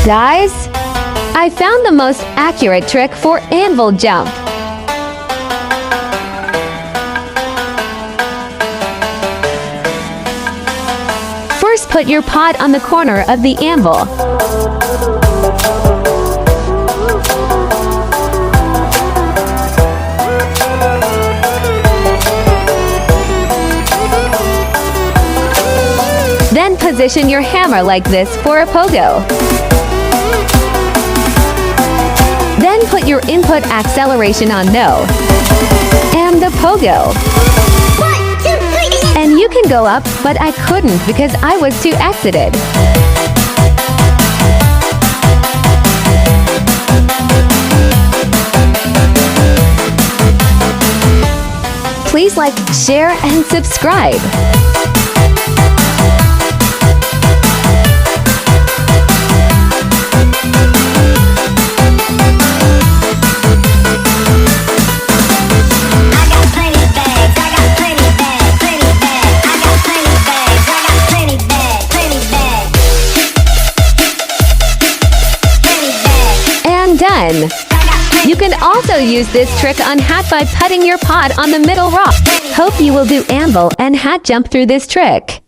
Guys, I found the most accurate trick for anvil jump. First, put your pot on the corner of the anvil. Then position your hammer like this for a pogo. Then put your input acceleration on no. And the pogo. 1, 2, 3. And you can go up, but I couldn't because I was too exited. Please like, share, and subscribe. Done. You can also use this trick on hat by putting your pot on the middle rock. Hope you will do anvil and hat jump through this trick.